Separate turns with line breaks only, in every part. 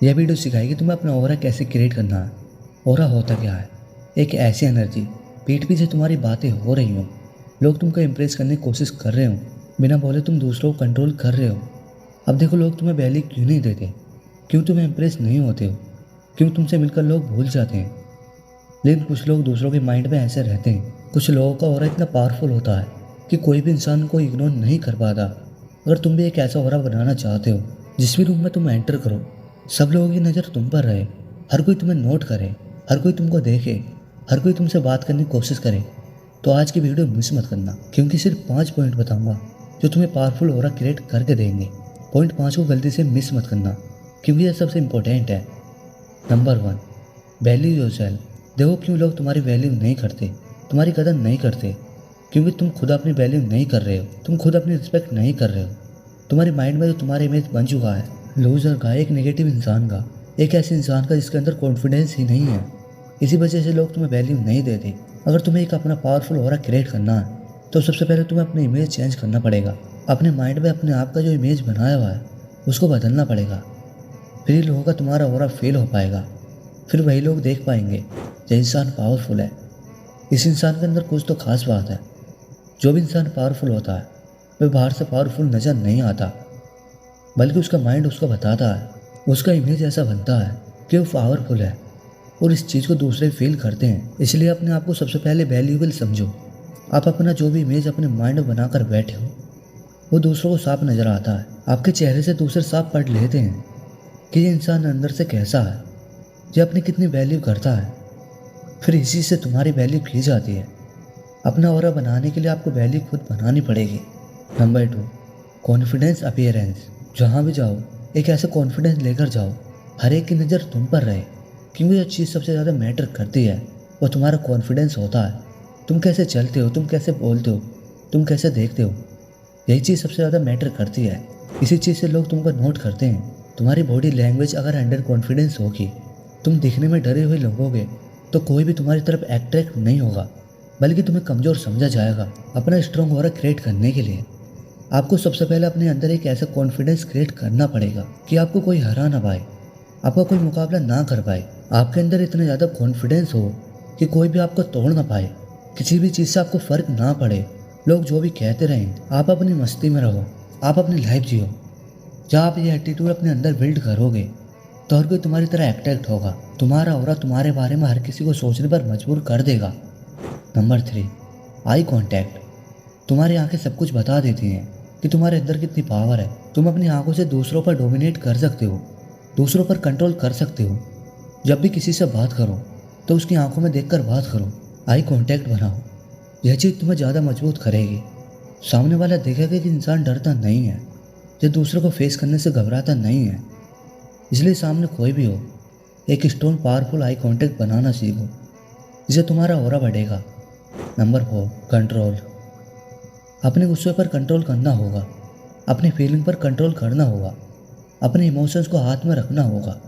यह वीडियो सिखाएगी तुम्हें अपना ऑरा कैसे क्रिएट करना है। ऑरा होता क्या है? एक ऐसी एनर्जी पीठ पीछे तुम्हारी बातें हो रही हो, लोग तुमको इम्प्रेस करने की कोशिश कर रहे हो, बिना बोले तुम दूसरों को कंट्रोल कर रहे हो। अब देखो, लोग तुम्हें वैल्यू क्यों नहीं देते, क्यों तुम इम्प्रेस नहीं होते हो, क्यों तुमसे मिलकर लोग भूल जाते हैं। लेकिन कुछ लोग दूसरों के माइंड में ऐसे रहते हैं। कुछ लोगों का ऑरा इतना पावरफुल होता है कि कोई भी इंसान को इग्नोर नहीं कर पाता। अगर तुम भी एक ऐसा ऑरा बनाना चाहते हो जिस भी रूम में तुम एंटर करो सब लोगों की नज़र तुम पर रहे, हर कोई तुम्हें नोट करे, हर कोई तुमको देखे, हर कोई तुमसे बात करने की कोशिश करे, तो आज की वीडियो मिस मत करना, क्योंकि सिर्फ 5 पॉइंट बताऊंगा जो तुम्हें पावरफुल ऑरा क्रिएट करके देंगे। पॉइंट 5 को गलती से मिस मत करना, क्योंकि यह सबसे इम्पोर्टेंट है। Number 1, value yourself. देखो क्यों लोग तुम्हारी वैल्यू नहीं करते, तुम्हारी कदर नहीं करते, क्योंकि तुम खुद अपनी वैल्यू नहीं कर रहे हो, तुम खुद अपनी रिस्पेक्ट नहीं कर रहे हो। तुम्हारे माइंड में जो तुम्हारा इमेज बन चुका है लूजर का, एक नेगेटिव इंसान का, एक ऐसे इंसान का जिसके अंदर कॉन्फिडेंस ही नहीं है, इसी वजह से लोग तुम्हें वैल्यू नहीं देते। अगर तुम्हें एक अपना पावरफुल ऑरा क्रिएट करना है तो सबसे पहले तुम्हें अपनी इमेज चेंज करना पड़ेगा। अपने माइंड में अपने आप का जो इमेज बनाया हुआ है उसको बदलना पड़ेगा, फिर ही लोगों का तुम्हारा ऑरा फेल हो पाएगा। फिर वही लोग देख पाएंगे जो इंसान पावरफुल है, इस इंसान के अंदर कुछ तो खास बात है। जो भी इंसान पावरफुल होता है वह बाहर से पावरफुल नज़र नहीं आता, बल्कि उसका माइंड उसको बताता है, उसका इमेज ऐसा बनता है कि वो पावरफुल है और इस चीज़ को दूसरे फील करते हैं। इसलिए अपने आप को सबसे पहले वैल्यूएबल समझो। आप अपना जो भी इमेज अपने माइंड में बनाकर बैठे हो वो दूसरों को साफ नज़र आता है। आपके चेहरे से दूसरे साफ पढ़ लेते हैं कि ये इंसान अंदर से कैसा है, ये अपनी कितनी वैल्यू करता है। फिर इसी से तुम्हारी वैल्यू की जाती है। अपना ऑरा बनाने के लिए आपको वैल्यू खुद बनानी पड़ेगी। Number 2, confidence appearance. जहाँ भी जाओ एक ऐसा कॉन्फिडेंस लेकर जाओ हर एक की नज़र तुम पर रहे, क्योंकि जो चीज़ सबसे ज़्यादा मैटर करती है वो तुम्हारा कॉन्फिडेंस होता है। तुम कैसे चलते हो, तुम कैसे बोलते हो, तुम कैसे देखते हो, यही चीज़ सबसे ज़्यादा मैटर करती है। इसी चीज़ से लोग तुमको नोट करते हैं। तुम्हारी बॉडी लैंग्वेज अगर अंडर कॉन्फिडेंस होगी, तुम दिखने में डरे हुए लगोगे, तो कोई भी तुम्हारी तरफ अट्रैक्ट नहीं होगा, बल्कि तुम्हें कमज़ोर समझा जाएगा। अपना स्ट्रॉन्ग ऑरा क्रिएट करने के लिए आपको सबसे पहले अपने अंदर एक ऐसा कॉन्फिडेंस क्रिएट करना पड़ेगा कि आपको कोई हरा ना पाए, आपका कोई मुकाबला ना कर पाए। आपके अंदर इतना ज़्यादा कॉन्फिडेंस हो कि कोई भी आपको तोड़ ना पाए, किसी भी चीज़ से आपको फ़र्क ना पड़े, लोग जो भी कहते रहें, आप अपनी मस्ती में रहो, आप अपनी लाइफ जियो। जब आप ये एटीट्यूड अपने अंदर बिल्ड करोगे तो हर कोई तुम्हारी तरह अट्रैक्ट होगा। तुम्हारा ऑरा तुम्हारे बारे में हर किसी को सोचने पर मजबूर कर देगा। Number 3, eye contact. तुम्हारी आंखें सब कुछ बता देती हैं कि तुम्हारे अंदर कितनी पावर है। तुम अपनी आंखों से दूसरों पर डोमिनेट कर सकते हो, दूसरों पर कंट्रोल कर सकते हो। जब भी किसी से बात करो तो उसकी आंखों में देखकर बात करो, आई कांटेक्ट बनाओ। यह चीज़ तुम्हें ज़्यादा मजबूत करेगी। सामने वाला देखेगा कि इंसान डरता नहीं है, जो दूसरों को फेस करने से घबराता नहीं है। इसलिए सामने कोई भी हो, एक स्ट्रॉन्ग पावरफुल आई कांटेक्ट बनाना सीखो, जिससे तुम्हारा ऑरा बढ़ेगा। Number 4, control. अपने गुस्से पर कंट्रोल करना होगा, अपनी फीलिंग पर कंट्रोल करना होगा, अपने इमोशंस को हाथ में रखना होगा।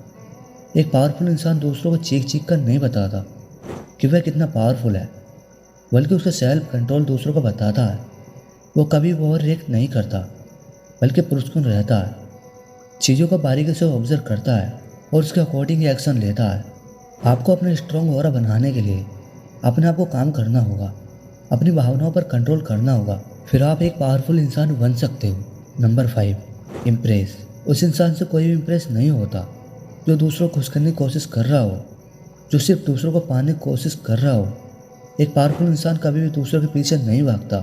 एक पावरफुल इंसान दूसरों को चीख चीख कर नहीं बताता कि वह कितना पावरफुल है, बल्कि उसका सेल्फ कंट्रोल दूसरों को बताता है। वो कभी ओवर रिएक्ट नहीं करता, बल्कि पुरस्कुन रहता है, चीज़ों को बारीकी से ऑब्जर्व करता है और उसके अकॉर्डिंग एक्शन लेता है। आपको अपना स्ट्रॉन्ग ऑरा बनाने के लिए अपने आप को काम करना होगा, अपनी भावनाओं पर कंट्रोल करना होगा, फिर आप एक पावरफुल इंसान बन सकते हो। Number 5, impress. उस इंसान से कोई भी इम्प्रेस नहीं होता जो दूसरों को खुश करने की कोशिश कर रहा हो, जो सिर्फ दूसरों को पाने की कोशिश कर रहा हो। एक पावरफुल इंसान कभी भी दूसरों के पीछे नहीं भागता,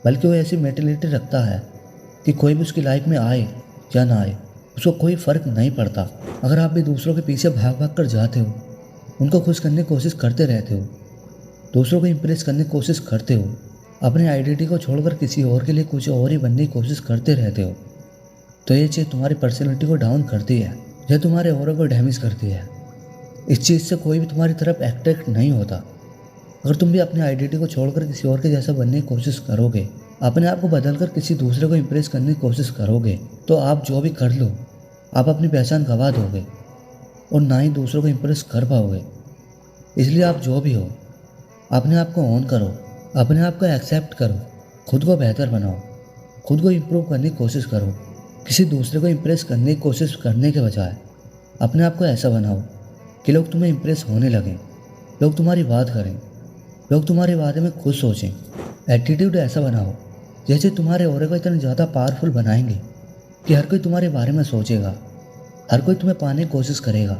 बल्कि वो ऐसी मेंटेलिटी रखता है कि कोई भी उसकी लाइफ में आए या ना आए उसको कोई फ़र्क नहीं पड़ता। अगर आप भी दूसरों के पीछे भाग भाग कर जाते हो, उनको खुश करने की कोशिश करते रहते हो, दूसरों को इम्प्रेस करने की कोशिश करते हो, अपनी आइडेंटिटी को छोड़कर किसी और के लिए कुछ और ही बनने की कोशिश करते रहते हो, तो ये चीज़ तुम्हारी पर्सनैलिटी को डाउन करती है, यह तुम्हारे ऑरा को डैमेज करती है। इस चीज़ से कोई भी तुम्हारी तरफ अट्रैक्ट नहीं होता। अगर तुम भी अपनी आइडेंटिटी को छोड़कर किसी और के जैसा बनने की कोशिश करोगे, अपने आप को बदलकर किसी दूसरे को इम्प्रेस करने की कोशिश करोगे, तो आप जो भी कर लो आप अपनी पहचान गंवा दोगे और ना ही दूसरों को इम्प्रेस कर पाओगे। इसलिए आप जो भी हो अपने आप को ऑन करो, अपने आप को एक्सेप्ट करो, खुद को बेहतर बनाओ, खुद को इम्प्रूव करने की कोशिश करो। किसी दूसरे को इम्प्रेस करने की कोशिश करने के बजाय अपने आप को ऐसा बनाओ कि लोग तुम्हें इम्प्रेस होने लगें, लोग तुम्हारी बात करें, लोग तुम्हारे बारे में खुद सोचें। एटीट्यूड ऐसा बनाओ जैसे तुम्हारे ऑरे को इतना ज़्यादा पावरफुल बनाएंगे कि हर कोई तुम्हारे बारे में सोचेगा, हर कोई तुम्हें पाने की कोशिश करेगा।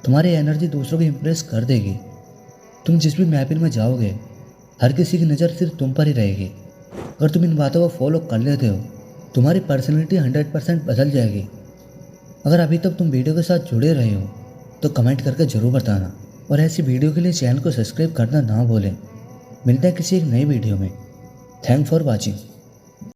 तुम्हारी एनर्जी दूसरों को इम्प्रेस कर देगी। तुम जिस भी महफिल में जाओगे हर किसी की नज़र सिर्फ तुम पर ही रहेगी। अगर तुम इन बातों को फॉलो कर लेते हो तुम्हारी पर्सनैलिटी 100% बदल जाएगी। अगर अभी तक तुम वीडियो के साथ जुड़े रहे हो तो कमेंट करके ज़रूर बताना, और ऐसी वीडियो के लिए चैनल को सब्सक्राइब करना ना भूलें। मिलते हैं किसी एक नई वीडियो में। Thank for watching.